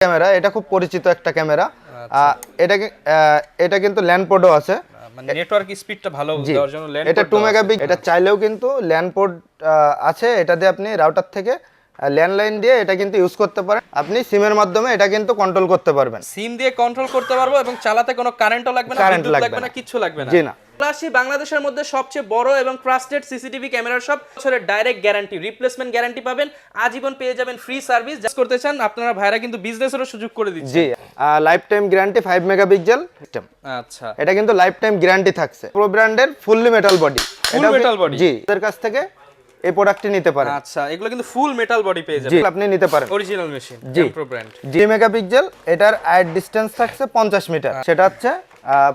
Camera, এটা খুব পরিচিত একটা ক্যামেরা। এটা কিন্তু ল্যান্ড পোর্টও আছে, মানে নেটওয়ার্ক স্পিডটা ভালো দেওয়ার জন্য ল্যান্ড এটা 2 মেগাপিক্সেল। এটা চাইলেও কিন্তু ল্যান্ড পোর্ট আছে, এটা দিয়ে আপনি রাউটার থেকে ল্যান্ডলাইন দিয়ে এটা কিন্তু ইউজ করতে পারেন। আপনি সিমের মাধ্যমে এটা কিন্তু কন্ট্রোল করতে পারবেন। সিম দিয়ে কন্ট্রোল করতে পারবো এবং চালাতে কোনো কারেন্টও লাগবে না, বিদ্যুৎ লাগবে না, কিছু লাগবে না। জি না। প্লাসি বাংলাদেশের মধ্যে সবচেয়ে বড় এবং ট্রাস্টেড সিসিটিভি ক্যামেরার সব বছরের ডাইরেক্ট গ্যারান্টি, রিপ্লেসমেন্ট গ্যারান্টি পাবেন, আজীবন পেয়ে যাবেন ফ্রি সার্ভিস। জাস্ট করতে চান আপনারা ভাইরা কিন্তু বিজনেসেরও সুযোগ করে দিচ্ছে। জি, lifetime guarantee 5 megapixel system. আচ্ছা, এটা কিন্তু লাইফ টাইম গ্যারান্টি থাকছে। প্রো ব্র্যান্ডের fully metal body, full metal body. জি, এর কাছ থেকে এই প্রোডাক্টটি নিতে পারেন। আচ্ছা, এগুলো কিন্তু ফুল মেটাল বডি পেয়ে যাবেন, আপনি নিতে পারেন original machine, pro brand. 3 megapixel, এটার আইট ডিসটেন্স থাকছে 50 মিটার। সেটা হচ্ছে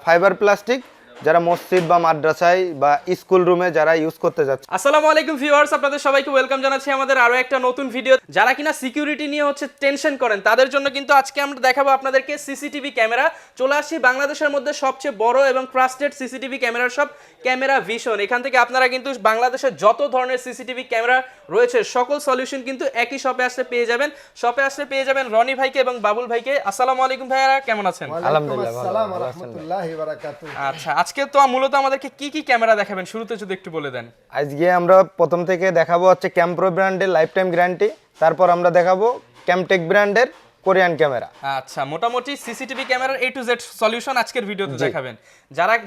ফাইবার প্লাস্টিক, যারা মসজিদ বা মাদ্রাসায় বা স্কুল রুমে যারা ইউজ করতে যাচ্ছে। আসসালামু আলাইকুম ভিউয়ার্স, আপনাদের সবাইকে ওয়েলকাম জানাচ্ছি আমাদের আরো একটা নতুন ভিডিও। যারা কিনা সিকিউরিটি নিয়ে টেনশন করেন তাদের জন্য কিন্তু আজকে আমরা দেখাবো আপনাদেরকে সিসিটিভি ক্যামেরা। চলে আসছি বাংলাদেশের মধ্যে সবচেয়ে বড় এবং ট্রাস্টেড সিসিটিভি ক্যামেরার সব ক্যামেরা ভিশন। এখান থেকে আপনারা কিন্তু বাংলাদেশের যত ধরনের সিসিটিভি ক্যামেরা রয়েছে সকল সলিউশন কিন্তু একই শপে আসলে পেয়ে যাবেন। শপে আসলে পেয়ে যাবেন রনি ভাইকে এবং বাবুল ভাইকে। আসসালামু আলাইকুম ভাইয়ারা, কেমন আছেন? আলহামদুলিল্লাহ, আসসালামু আলাইকুম ওয়া রাহমাতুল্লাহি ওয়া বারাকাতুহু। আচ্ছা, আজকে তো মূলত আমাদেরকে কি কি ক্যামেরা দেখাবেন শুরুতে যদি একটু বলে দেন। আজকে আমরা প্রথম থেকে দেখাবো হচ্ছে ক্যাম্প্রো ব্র্যান্ডের লাইফ টাইম গ্যারান্টি, তারপর আমরা দেখাবো ক্যামটেক ব্র্যান্ডের কোরিয়ান ক্যামেরা। আচ্ছা, মোটামুটি সিসিটিভি ক্যামেরার A to Z সলিউশন আজকের ভিডিওতে দেখাবেন।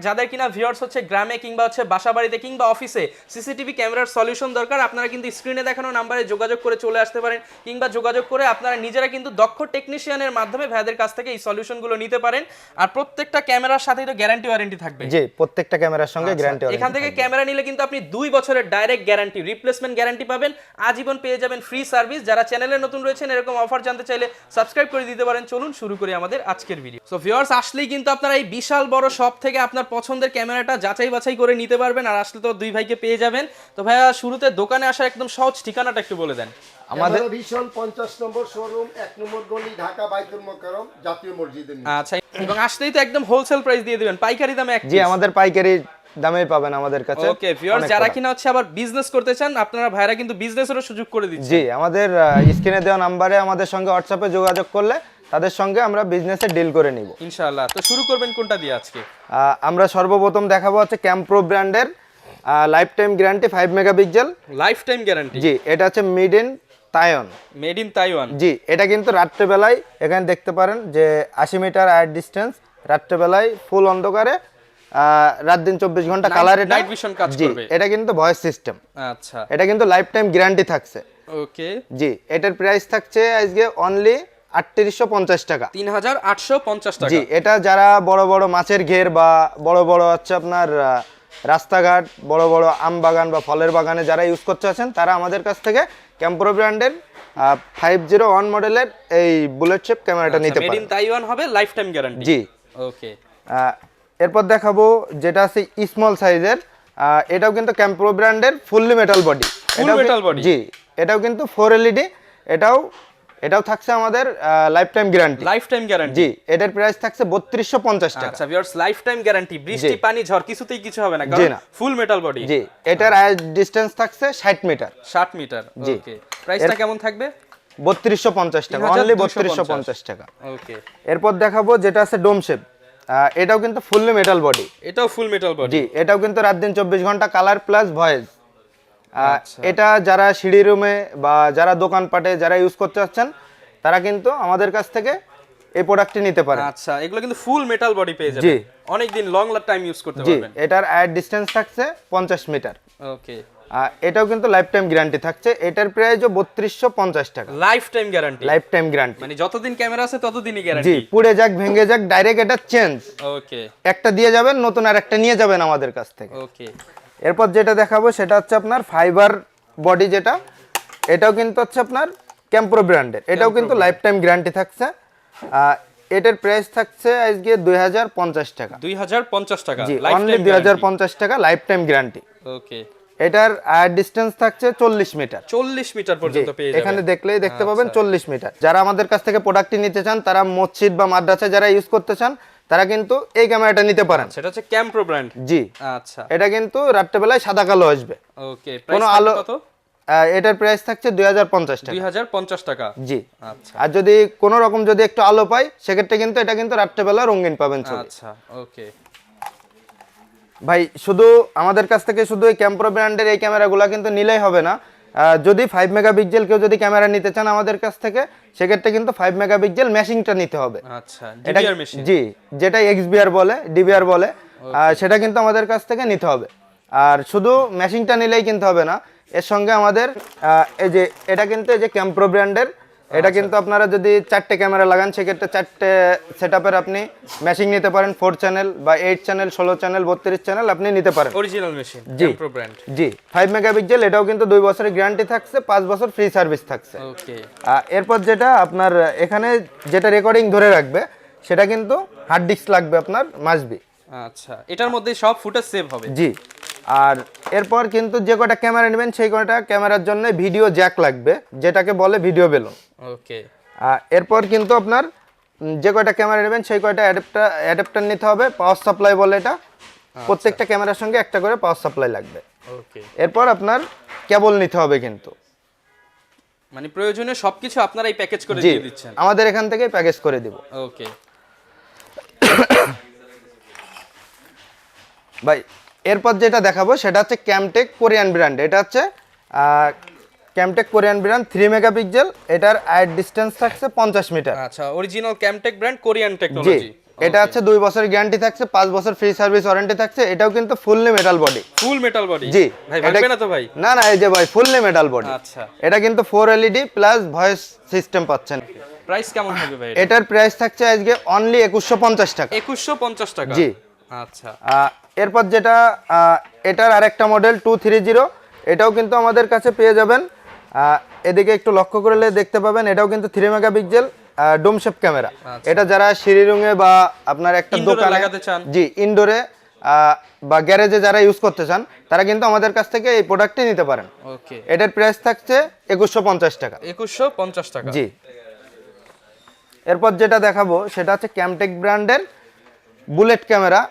যাদের কিনা ভিউয়ার্স গ্রামে কিংবা বাসাবাড়িতে কিংবা অফিসে সিসিটিভি ক্যামেরার সলিউশন দরকার, আপনারা কিন্তু স্ক্রিনে দেখানো নাম্বারে যোগাযোগ করে চলে আসতে পারেন, কিংবা যোগাযোগ করে আপনারা নিজেরা কিন্তু দক্ষ টেকনিশিয়ানের মাধ্যমে ভাইদের কাছ থেকে এই সলিউশনগুলো নিতে পারেন। আর প্রত্যেকটা ক্যামেরার সাথেই তো গ্যারান্টি ওয়ারেন্টি থাকবে। জি, প্রত্যেকটা ক্যামেরার সঙ্গে গ্যারান্টি ওয়ারেন্টি। এখান থেকে ক্যামেরা নিলে কিন্তু আপনি 2 বছরের ডাইরেক্ট গ্যারান্টি, রিপ্লেসমেন্ট গ্যারান্টি পাবেন, আজীবন পেয়ে যাবেন ফ্রি সার্ভিস। যারা চ্যানেলে নতুন রয়েছেন এরকম অফার জানতে চাইলে সাবস্ক্রাইব করে দিতে পারেন। চলুন শুরু করি আমাদের আজকের ভিডিও। সো ভিউয়ার্স, আসলেই কিন্তু আপনারা এই বিশাল বড় শপ থেকে আপনার পছন্দের ক্যামেরাটা যাচাই বাছাই করে নিতে পারবেন। আর আসলে তো দুই ভাইকে পেয়ে যাবেন। তো ভাইয়া, শুরুতে দোকানে আসার একদম সহজ ঠিকানাটা একটু বলে দেন। আমাদের ভীষণ 50 নম্বর শোরুম, 1 নম্বর গলি, ঢাকা বাইতুল মুকাররম জাতীয় মসজিদের নিচে। আচ্ছা, এবং আসলেই তো একদম হোলসেল প্রাইস দিয়ে দিবেন, পাইকারি দামে এক। জি, আমাদের পাইকারি দামেই পাবেন আমাদের কাছে। ওকে ভিউয়ার্স, যারা কিনা আবার বিজনেস করতে চান, আপনারা ভাইরা কিন্তু বিজনেসেরও সুযোগ করে দিচ্ছেন। জি, আমাদের স্ক্রিনে দেওয়া নম্বরে আমাদের সঙ্গে হোয়াটসঅ্যাপে যোগাযোগ করলে তাদের সঙ্গে আমরা বিজনেসে ডিল করে নিব ইনশাআল্লাহ। তো শুরু করবেন কোনটা দিয়ে আজকে? আমরা সর্বপ্রথম দেখাবো হচ্ছে ক্যাম্প্রো ব্র্যান্ডের lifetime guarantee 5 megapixel. Lifetime guarantee. জি, এটা হচ্ছে made in Taiwan. Made in Taiwan. জি, এটা কিন্তু রাত্রেবেলায় এখানে দেখতে পারেন যে 80 মিটার আইট ডিসটেন্স, রাত্রেবেলায় ফুল অন্ধকারে রাত দিন 24 ঘন্টা কালার, এটা নাইট ভিশন কাজ করবে। এটা কিন্তু ভয়েস সিস্টেম। আচ্ছা, এটা কিন্তু লাইফ টাইম গ্যারান্টি থাকছে। ওকে। জি, এটার প্রাইস থাকছে আজকে অনলি 3850 টাকা। 3850 টাকা। জি, এটা যারা বড় বড় মাছের ঘের বা বড় বড় হচ্ছে আপনার রাস্তাঘাট, বড় বড় আম বাগান বা ফলের বাগানে যারা ইউজ করতে আছেন, তারা আমাদের কাছ থেকে ক্যাম্প্রো ব্র্যান্ডের 501 মডেলের এই বুলেট শেপ ক্যামেরাটা নিতে পারেন। মেড ইন তাইওয়ান হবে, লাইফ টাইম গ্যারান্টি। জি, ওকে। এরপর দেখাবো যেটা আছে স্মল সাইজের। এটাও কিন্তু ক্যাম্প্রো ব্র্যান্ডের fully metal body. Full metal body. জি, এটাও কিন্তু 4 এলইডি। এটাও থাকছে আমাদের lifetime guarantee. Lifetime guarantee. জি, এটার প্রাইস থাকছে 3250 টাকা। আচ্ছা ভিউয়ার্স, লাইফ টাইম গ্যারান্টি, বৃষ্টি পানি ঝড় কিছুতেই কিছু হবে না, জি কারণ না। ফুল মেটাল বডি। জি, এটার ডিসটেন্স থাকছে 60 মিটার। 60 মিটার। জি। ওকে, প্রাইসটা কেমন থাকবে? 3250 টাকা, অনলি 3250 টাকা। ওকে। এরপর দেখাবো যেটা আছে ডোম শেপ। এটাও কিন্তু ফুললি মেটাল বডি। এটাও ফুল মেটাল বডি। জি, এটাও কিন্তু রাত দিন 24 ঘন্টা কালার প্লাস ভয়েস। এটা যারা সিঁড়ি রুমে বা যারা দোকানপাটে যারা ইউজ করতে চাচ্ছেন, তারা কিন্তু আমাদের কাছ থেকে এই প্রোডাক্টটি নিতে পারে। আচ্ছা, এগুলো কিন্তু ফুল মেটাল বডি পেয়ে যাবেন। জি, অনেক দিন লং টাইম ইউজ করতে জি, পারবেন। এটার আইট ডিসটেন্স থাকছে 50 মিটার। ওকে। এটাও কিন্তু লাইফ টাইম গ্যারান্টি থাকছে। এটার প্রাইসও 3250 টাকা। Life time guarantee. Lifetime guarantee মানে যতদিন ক্যামেরা আছে ততদিনই জি, গ্যারান্টি। পুড়ে যাক ভেঙে যাক ডাইরেক্ট এটা চেঞ্জ। ওকে। একটা দিয়ে যাবেন, নতুন আর একটা নিয়ে যাবেন আমাদের কাছ থেকে। ওকে। এরপর যেটা দেখাবো সেটা হচ্ছে আপনার ফাইবার বডি, যেটা এটাও কিন্তু হচ্ছে আপনার ক্যাম্প্রো ব্র্যান্ডের। এটাও কিন্তু লাইফ টাইম গ্যারান্টি থাকছে। এটার প্রাইস থাকছে আজকে 2050 টাকা। 2050 টাকা। জি, অনলি 2050 টাকা, লাইফ টাইম গ্যারান্টি। ওকে। এটার ডিসটেন্স থাকছে 40 মিটার। 40 মিটার পর্যন্ত পেয়ে যাবেন। এখানে দেখলেই দেখতে পাবেন 40 মিটার। যারা আমাদের কাছ থেকে প্রোডাক্টটি নিতে চান, তারা মসজিদ বা মাদ্রাসায় যারা ইউজ করতে চান, তারা কিন্তু এই ক্যামেরাটা নিতে পারেন। সেটা হচ্ছে ক্যাম্প্রো ব্র্যান্ড। জি, আচ্ছা। এটা কিন্তু রাত্রেবেলায় সাদা কালো আসবে। ওকে, কোনো প্রাইস আলো কত? এটার প্রাইস থাকছে 2050 টাকা। 2050 টাকা। জি। আচ্ছা আর যদি কোনো রকম যদি একটু আলো পাই সেক্ষেত্রে কিন্তু এটা কিন্তু রাত্রেবেলা রঙিন পাবেন ছবি। আচ্ছা ওকে ভাই শুধু আমাদের কাছ থেকে শুধু এই ক্যাম্প্রো ব্র্যান্ডের এই ক্যামেরাগুলো কিন্তু নিলেই হবে না। যদি 5 মেগাপিক্সেল কেউ যদি ক্যামেরা নিতে চান আমাদের কাছ থেকে সেক্ষেত্রে কিন্তু 5 মেগাপিক্সেল মেশিংটা নিতে হবে। আচ্ছা এটা ডিবিআর মেশিন। জি, যেটা এক্সবিআর বলে ডিবিআর বলে, সেটা কিন্তু আমাদের কাছ থেকে নিতে হবে। আর শুধু মেশিংটা নিলেই কিন্তু হবে না, এর সঙ্গে আমাদের এই যে এটা কিন্তু এই যে ক্যাম্প্রো ব্র্যান্ডের, এটা কিন্তু আপনারা যদি 4টে ক্যামেরা লাগান সেক্ষেত্রে 4টে সেটআপের আপনি মেশিং নিতে পারেন, 4 চ্যানেল বা 8 চ্যানেল, 16 চ্যানেল, 32 চ্যানেল আপনি নিতে পারেন। অরিজিনাল মেশিন জি ক্যাম্প্রো ব্র্যান্ড। জি 5 মেগাপিক্সেল, এটাও কিন্তু 2 বছরের গ্যারান্টি থাকছে, 5 বছর ফ্রি সার্ভিস থাকছে। ওকে এরপর যেটা আপনার এখানে যেটা রেকর্ডিং ধরে রাখবে সেটা কিন্তু হার্ড ডিস্ক লাগবে আপনার মাসবি। আচ্ছা এটার মধ্যে সব ফুটেজ সেভ হবে। জি। আর এরপর কিন্তু যে কয়টা ক্যামেরা নেবেন সেই কয়টা ক্যামেরার জন্য ভিডিও জ্যাক লাগবে, যেটাকে বলে ভিডিও বেলুন। ওকে এরপর কিন্তু আপনার যে কয়টা ক্যামেরা নেবেন সেই কয়টা অ্যাডাপ্টার নিতে হবে, পাওয়ার সাপ্লাই বলে এটা। প্রত্যেকটা ক্যামেরার সঙ্গে একটা করে পাওয়ার সাপ্লাই লাগবে। ওকে এরপর আপনার কেবল নিতে হবে কিন্তু। মানে প্রয়োজনীয় সবকিছু আপনারা এই প্যাকেজ করে জি, দিয়ে দিচ্ছেন। আমাদের এখান থেকে প্যাকেজ করে দিব। ওকে ভাই এরপর যেটা দেখাবো সেটা হচ্ছে ক্যামটেক কোরিয়ান ব্র্যান্ড। এটা হচ্ছে ক্যামটেক কোরিয়ান ব্র্যান্ড 3 মেগাপিক্সেল, এটার আইট ডিসটেন্স থাকছে 50 মিটার। আচ্ছা অরিজিনাল ক্যামটেক ব্র্যান্ড কোরিয়ান জি, টেকনোলজি। এটা হচ্ছে 2 বছরের গ্যারান্টি থাকছে, 5 বছর ফ্রি সার্ভিস ওয়ারেন্টি থাকছে। এটাও কিন্তু fully metal body. Full metal body. জি ভাই ভাঙবে না তো ভাই? না না, এই যে ভাই ফুললি মেটাল বডি। আচ্ছা এটা কিন্তু 4 এলইডি প্লাস ভয়েস সিস্টেম পাচ্ছেন। প্রাইস কেমন হবে ভাই? এটার প্রাইস থাকছে আজকে অনলি 2150 টাকা। 2150 টাকা। জি। আচ্ছা এরপর যেটা এটার আরেকটা মডেল 230, এটাও কিন্তু আমাদের কাছে পেয়ে যাবেন। এদিকে একটু লক্ষ্য করলে দেখতে পাবেন এটাও কিন্তু 3 মেগাপিক্সেল ডোম শেপ ক্যামেরা। এটা যারা সিঁড়ি রুমে বা আপনার একটা ইনডোরে দোকানে লাগাতে চান। জি ইনডোরে বা গ্যারেজে যারা ইউজ করতে চান তারা কিন্তু আমাদের কাছ থেকে এই প্রোডাক্টটি নিতে পারেন। ওকে এটার প্রাইস থাকছে 2150 টাকা। 2150 টাকা। জি। এরপর যেটা দেখাবো সেটা হচ্ছে ক্যামটেক ব্র্যান্ডের বুলেট ক্যামেরা।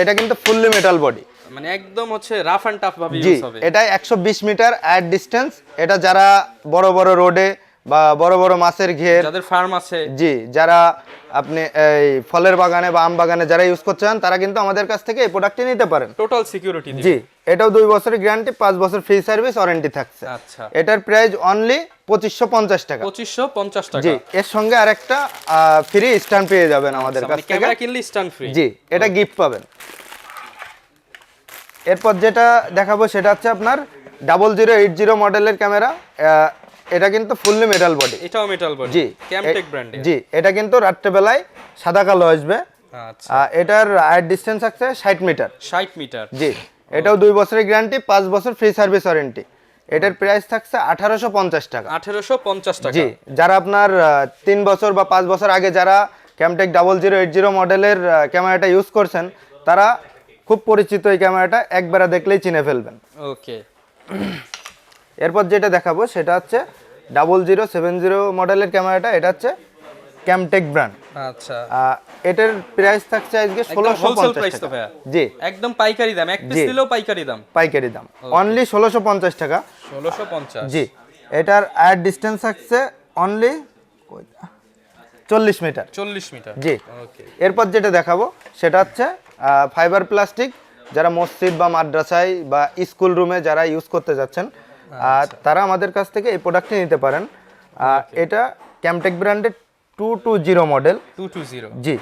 এটা কিন্তু ফুললি মেটাল বডি, মানে একদম হচ্ছে রাফ এন্ড টাফ ভাবে জি ইউজ হবে। এটা 120 মিটার অ্যাট ডিসটেন্স। এটা যারা বড় বড় রোডে বা বড় বড় মাছের ঘের, যাদের ফার্ম আছে, জি যারা আপনি এই ফলের বাগানে বা আম বাগানে যারা ইউজ করতে চান তারা কিন্তু আমাদের কাছ থেকে এই প্রোডাক্টটি নিতে পারেন। টোটাল সিকিউরিটি জি, এটাও 2 বছরের গ্যারান্টি, 5 বছর ফ্রি সার্ভিস ওয়ারেন্টি থাকছে। আচ্ছা এটার প্রাইস অনলি 2550 টাকা। 2550 টাকা। জি, এর সঙ্গে আরেকটা ফ্রি স্ট্যান্ড পেয়ে যাবেন আমাদের কাছ থেকে। ক্যামেরা কিনলে স্ট্যান্ড ফ্রি। জি, এটা গিফট পাবেন। এরপর যেটা দেখাবো সেটা হচ্ছে আপনার 0080 মডেলের ক্যামেরা। এটা কিন্তু ফুললি মেটাল বডি। এটাও মেটাল বডি। জি, ক্যামটেক ব্র্যান্ডের। জি, এটা কিন্তু রাত্রেবেলায় সাদা কালো আসবে। আচ্ছা এটার আইট ডিসটেন্স আছে 60 মিটার। 60 মিটার। জি, এটাও 2 বছরের গ্যারান্টি, 5 বছর ফ্রি সার্ভিস ওয়ারেন্টি। এটার প্রাইস থাকছে 1850 টাকা। 1850 টাকা। জি, যারা আপনার 3 বছর বা 5 বছর আগে যারা ক্যামটেক 0080 মডেলের ক্যামেরাটা ইউজ করছেন তারা খুব পরিচিত এই ক্যামেরাটা, একবার দেখলেই চিনে ফেলবেন। ওকে এরপর যেটা দেখাবো সেটা হচ্ছে 0070 মডেলের ক্যামেরাটা। এটা হচ্ছে ক্যামটেক ব্র্যান্ড। আচ্ছা এটার প্রাইস থাকছে আজকে হোলসেল 1650 প্রাইস তো টাকা। ভাইয়া? জি, একদম পাইকারি দাম, এক পিস জি। নিলেও পাইকারি দাম। পাইকারি দাম অনলি 1650 টাকা। 1650। জি, এটার আয়ার ডিসটেন্স থাকছে অনলি 40 মিটার। 40 মিটার। জি। ওকে এরপর যেটা দেখাবো সেটা হচ্ছে ফাইবার প্লাস্টিক, যারা মসজিদ বা মাদ্রাসায় বা স্কুল রুমে যারা ইউজ করতে যাচ্ছেন তারা আমাদের কাছ থেকে এই প্রোডাক্টটি নিতে পারেন। এটা ক্যামটেক ব্র্যান্ডের 220 মডেল। 220। জি,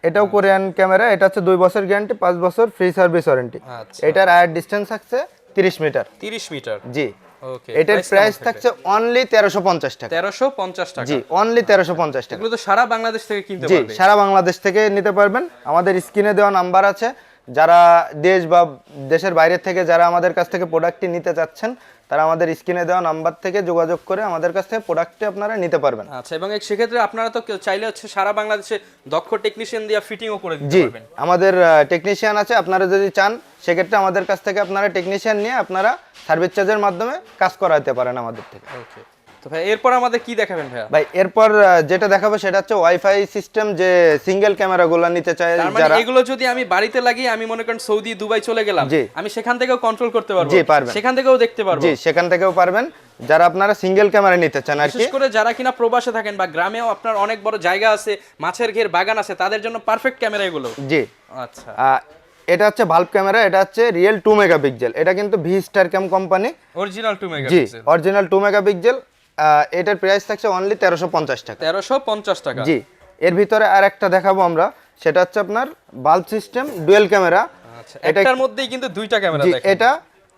এটাও কোরিয়ান ক্যামেরা। এটা হচ্ছে 2 বছর গ্যারান্টি, 5 বছর ফ্রি সার্ভিস ওয়ারেন্টি। আচ্ছা। এটার আয়ার ডিসটেন্স থাকছে 30 মিটার। 30 মিটার। জি, ওকে এটার প্রাইস থাকছে অনলি 1350 টাকা। 1350 টাকা। জি, অনলি 1350 টাকা। এগুলো তো সারা বাংলাদেশ থেকে কিনতে জি, পারবে। সারা বাংলাদেশ থেকে নিতে পারবেন। আমাদের স্ক্রিনে দেওয়া নাম্বার আছে, যারা দেশ বা দেশের বাইরে থেকে যারা আমাদের কাছ থেকে প্রোডাক্টটি নিতে চাচ্ছেন তারা আমাদের স্ক্রিনে দেওয়া নাম্বার থেকে যোগাযোগ করে আমাদের কাছ থেকে প্রোডাক্টটি আপনারা নিতে পারবেন। আচ্ছা, এবং সেক্ষেত্রে আপনারা তো চাইলে হচ্ছে সারা বাংলাদেশে দক্ষ টেকনিশিয়ান দিয়ে ফিটিংও করে দিতে জি, পারবেন। আমাদের টেকনিশিয়ান আছে। আপনারা যদি চান সেক্ষেত্রে আমাদের কাছ থেকে আপনারা টেকনিশিয়ান নিয়ে আপনারা সার্ভিস চার্জের মাধ্যমে কাজ করাতে পারেন আমাদের থেকে। ওকে তো ভাই এরপর আমাদের কি দেখাবেন ভাইয়া? ভাই এরপর যেটা দেখাবো সেটা হচ্ছে ওয়াইফাই সিস্টেম, যে সিঙ্গেল ক্যামেরাগুলো নিতে চায় তার মানে যারা। এগুলো যদি আমি বাড়িতে লাগিয়ে, আমি মনে করেন সৌদি দুবাই চলে গেলাম, জি। আমি সেখান থেকেও কন্ট্রোল করতে পারবো? জি, পারবেন। সেখান থেকেও দেখতে পারবো? জি, সেখান থেকেও পারবেন, যারা আপনারা সিঙ্গেল ক্যামেরা নিতে চান আর কি। বিশেষ করে যারা কিনা প্রবাসে থাকেন বা গ্রামেও আপনার অনেক বড় জায়গা আছে, মাছের ঘের বাগান আছে, তাদের জন্য পারফেক্ট ক্যামেরা এগুলো। জি। আচ্ছা, এটা হচ্ছে ভালভ ক্যামেরা, এটা হচ্ছে রিয়েল 2 মেগাপিক্সেল, এটা কিন্তু ভি স্টার ক্যাম কোম্পানি। অরিজিনাল 2 জি, মেগাপিক্সেল। Original 2 megapixel. এটার প্রাইস থাকছে অনলি 1350 টাকা। 1350 টাকা। জি। এর ভিতরে আর একটা দেখাবো আমরা, সেটা হচ্ছে আপনার বাল্ব সিস্টেম ডুয়েল ক্যামেরা। আচ্ছা, একটার মধ্যেই কিন্তু দুইটা ক্যামেরা দেখেন। এটা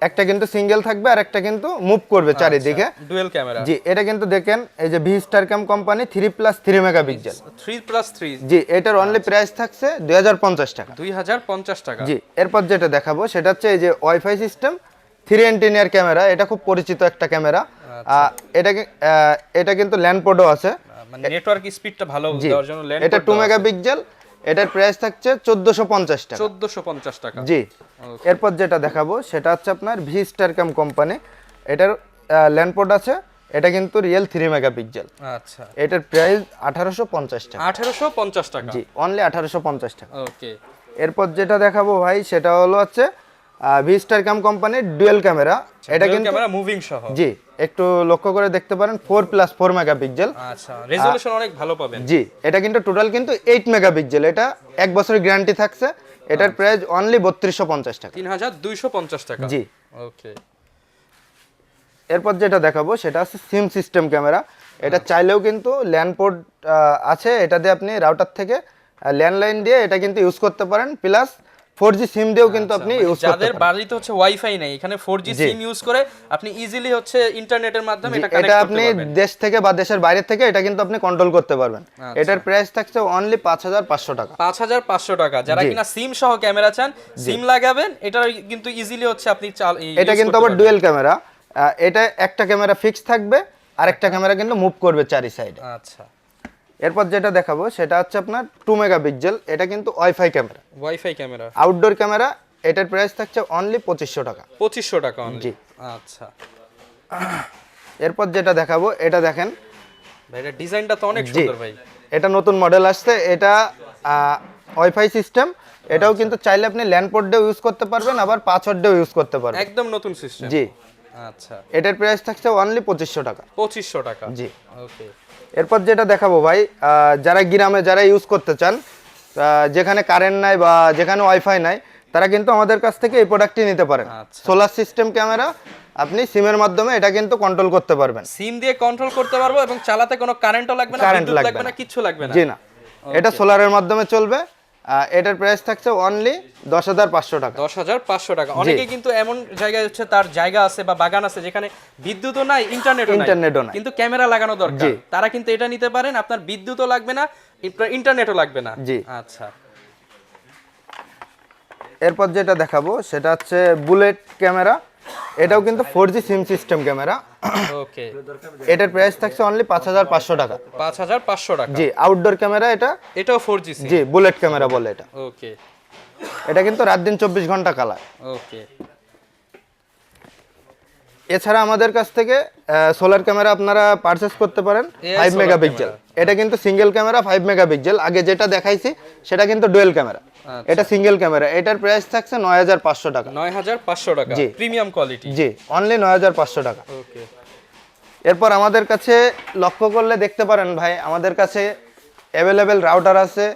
একটা কিন্তু সিঙ্গেল থাকবে আর একটা কিন্তু মুভ করবে চারিদিকে, ডুয়েল ক্যামেরা। জি। এটা কিন্তু দেখেন এই যে ভি স্টার ক্যাম কোম্পানি 3+3 মেগাপিক্সেল। 3+3। জি, এটার অনলি প্রাইস থাকছে 2050 টাকা। 2050 টাকা। জি। এরপর যেটা দেখাবো সেটা হচ্ছে এই যে ওয়াইফাই সিস্টেম 3 অ্যান্টেনিয়ার ক্যামেরা, এটা খুব পরিচিত একটা ক্যামেরা। এটা কিন্তু ল্যান্ড পোর্টও আছে, মানে নেটওয়ার্ক স্পিডটা ভালো দেওয়ার জন্য ল্যান্ড। এটা 2 মেগাপিক্সেল, এটার প্রাইস থাকছে 1450 টাকা। 1450 টাকা। জি। এরপর যেটা দেখাবো সেটা হচ্ছে আপনার ভি স্টার ক্যাম কোম্পানি, এটার ল্যান্ড পোর্ট আছে, এটা কিন্তু রিয়েল 3 মেগাপিক্সেল। আচ্ছা, এটার প্রাইস 1850 টাকা। 1850 টাকা। জি, অনলি 1850 টাকা। ওকে। এরপর যেটা দেখাবো ভাই সেটা হলো হচ্ছে ভি স্টার ক্যাম কোম্পানির ডুয়েল ক্যামেরা, এটা কিন্তু ক্যামেরা মুভিং সহ। জি, একটু লক্ষ্য করে দেখতে পারেন 4+4 মেগাপিক্সেল। আচ্ছা, রেজোলিউশন অনেক ভালো পাবেন। জি, এটা কিন্তু টোটাল কিন্তু 8 মেগাপিক্সেল, এটা 1 বছরের গ্যারান্টি থাকছে। এটার প্রাইস অনলি 3250 টাকা। 3250 টাকা। জি। ওকে। এরপর যেটা দেখাবো সেটা হচ্ছে সিম সিস্টেম ক্যামেরা, এটা চাইলেও কিন্তু ল্যান্ড পোর্ট আছে, এটা দিয়ে আপনি রাউটার থেকে ল্যান্ডলাইন দিয়ে এটা কিন্তু ইউজ করতে পারেন, প্লাস 4G সিম দিয়েও কিন্তু আপনি ইউজ করতে যাদের পারেন। বাড়িতে হচ্ছে ওয়াইফাই নেই, এখানে 4G সিম ইউজ করে আপনি ইজিলি হচ্ছে ইন্টারনেটের মাধ্যমে এটা কানেক্ট এটা করতে আপনি পারবেন। দেশ থেকে বা দেশের বাইরে থেকে এটা কিন্তু আপনি কন্ট্রোল করতে পারবেন। এটার প্রাইস থাকছে অনলি 5500 টাকা। 5500 টাকা। যারা কিনা সিম সহ ক্যামেরা চান, সিম লাগাবেন, এটা কিন্তু ইজিলি হচ্ছে আপনি এটা কিন্তু আবার ডুয়েল ক্যামেরা, এটা একটা ক্যামেরা ফিক্স থাকবে আর একটা ক্যামেরা কিন্তু মুভ করবে চারি সাইডে। আচ্ছা। এরপর যেটা দেখাবো সেটা হচ্ছে আপনার 2 মেগাপিক্সেল, এটা কিন্তু wifi camera, wifi camera, outdoor camera. এটার প্রাইস থাকছে অনলি 2500 টাকা। 2500 টাকা অনলি। জি। আচ্ছা এরপর যেটা দেখাবো এটা দেখেন ভাই, এটা ডিজাইনটা তো অনেক সুন্দর ভাই। এটা নতুন মডেল আসছে, এটা ওয়াইফাই সিস্টেম, এটাও কিন্তু চাইলে আপনি ল্যান্ড পোর্ট দিয়েও ইউজ করতে পারবেন, আবার পাসওয়ার্ড দিয়েও ইউজ করতে পারবেন। একদম নতুন সিস্টেম। জি। আচ্ছা, এটার প্রাইস থাকছে অনলি 2500 টাকা। 2500 টাকা। জি। ওকে। এরপর যেটা দেখাবো ভাই, যারা গ্রামে যারা ইউজ করতে চান, যেখানে কারেন্ট নাই বা যেখানে ওয়াইফাই নাই, তারা কিন্তু আমাদের কাছ থেকে এই প্রোডাক্টটি নিতে পারেন। সোলার সিস্টেম ক্যামেরা, আপনি সিমের মাধ্যমে এটা কিন্তু কন্ট্রোল করতে পারবেন। সিম দিয়ে কন্ট্রোল করতে পারবো এবং চালাতে কোনো কারেন্টও লাগবে না, কারেন্ট বিদ্যুৎ লাগবে না, কিচ্ছু লাগবে না। জি না, এটা সোলারের মাধ্যমে চলবে। এটার প্রাইস থাকছে অনলি 10500 টাকা। 10500 টাকা। অনেকে কিন্তু এমন জায়গায় হচ্ছে তার জায়গা আছে বা বাগান আছে যেখানে বিদ্যুৎও নাই, ইন্টারনেটও নাই, কিন্তু ক্যামেরা লাগানো দরকার, তারা কিন্তু এটা নিতে পারেন। আপনার বিদ্যুৎও লাগবে না, ইন্টারনেটও লাগবে না। জি। আচ্ছা। এরপর যেটা দেখাবো সেটা হচ্ছে বুলেট ক্যামেরা, এটাও কিন্তু 4G সিম সিস্টেম ক্যামেরা। ওকে। এটার প্রাইস থাকছে অনলি 5500 টাকা। 5500 টাকা। জি, আউটডোর ক্যামেরা, এটাও 4G সিম। জি, বুলেট ক্যামেরা বলে এটা। ওকে। এটা কিন্তু রাত দিন 24 ঘন্টা কালার। ওকে। এছাড়া আমাদের কাছ থেকে সোলার ক্যামেরা আপনারা পারচেজ করতে পারেন 5 মেগাপিক্সেল। এটা কিন্তু সিঙ্গেল ক্যামেরা 5 মেগাপিক্সেল। আগে যেটা দেখাইছি সেটা কিন্তু ডুয়েল ক্যামেরা, এটা সিঙ্গেল ক্যামেরা। এটার প্রাইস থাকছে 9500 টাকা। 9500 টাকা, প্রিমিয়াম কোয়ালিটি। জি, অনলি 9500 টাকা। ওকে। এরপর আমাদের কাছে লক্ষ্য করলে দেখতে পারেন ভাই, আমাদের কাছে অ্যাভেলেবেল রাউটার আছে,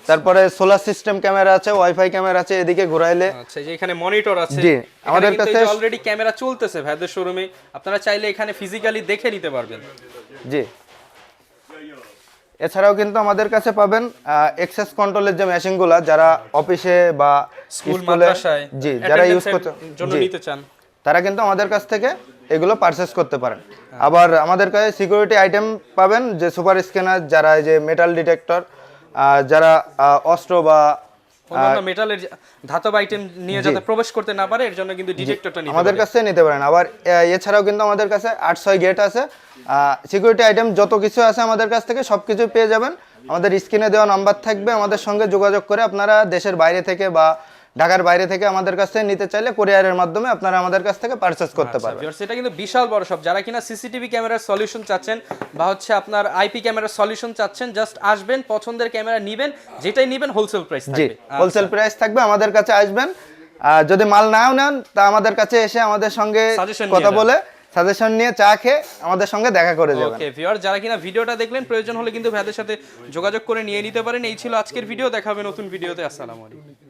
তারপরে সোলার সিস্টেম ক্যামেরা আছে, ওয়াইফাই ক্যামেরা আছে। এদিকে ঘুরাইলে আচ্ছা, এই যে এখানে মনিটর আছে। জি, আমাদের কাছে অলরেডি ক্যামেরা চলতেছে ভাইদের শোরুমে, আপনারা চাইলে এখানে ফিজিক্যালি দেখে নিতে পারবেন। জি। এছাড়াও কিন্তু আমাদের কাছে পাবেন অ্যাক্সেস কন্ট্রোলের যে মেশিনগুলো, যারা অফিসে বা স্কুল স্কুলে, মাদ্রাসায় জি, যারা ইউজ করতে জন্য নিতে চান, তারা কিন্তু আমাদের কাছ থেকে এগুলো পারচেজ করতে পারেন। আবার আমাদের কাছে সিকিউরিটি আইটেম পাবেন, যে সুপার স্ক্যানার, যারা এই যে মেটাল ডিটেক্টর, যারা অস্ত্র বা অন্যান্য মেটালের ধাতব আইটেম নিয়ে যাতে প্রবেশ করতে না পারে, এর জন্য কিন্তু ডিটেক্টরটা নিতে আমাদের কাছে নিতে পারেন। আবার এছাড়াও কিন্তু আমাদের কাছে 800 গেট আছে, সিকিউরিটি আইটেম যত কিছু আছে আমাদের কাছ থেকে সব কিছু পেয়ে যাবেন। আমাদের স্ক্রিনে দেওয়া নাম্বার থাকবে, আমাদের সঙ্গে যোগাযোগ করে আপনারা দেশের বাইরে থেকে বা ঢাকার বাইরে থেকে আমাদের কাছ থেকে নিতে চাইলে কুরিয়ারের মাধ্যমে আপনারা আমাদের কাছ থেকে পারচেজ করতে পারবেন। ভিউয়ার্স, এটা কিন্তু বিশাল বড় শপ। যারা কিনা সিসিটিভি ক্যামেরার সলিউশন চাচ্ছেন বা হচ্ছে আপনার আইপি ক্যামেরার সলিউশন চাচ্ছেন, জাস্ট আসবেন, পছন্দের ক্যামেরা নেবেন, যেটাই নেবেন হোলসেল প্রাইস জি, থাকবে। হোলসেল প্রাইস থাকবে, আমাদের কাছে আসবেন। যদি মাল নাও নেন তা আমাদের কাছে এসে আমাদের সঙ্গে Suggestion কথা নিয়ে বলে সাজেশন নিয়ে চা খেয়ে আমাদের সঙ্গে দেখা করে যাবেন। ওকে ভিউয়ার, যারা কিনা ভিডিওটা দেখলেন, প্রয়োজন হলে কিন্তু ভাইদের সাথে যোগাযোগ করে নিয়ে নিতে পারেন। এই ছিল আজকের ভিডিও, দেখা হবে নতুন ভিডিওতে। আসসালামু আলাইকুম।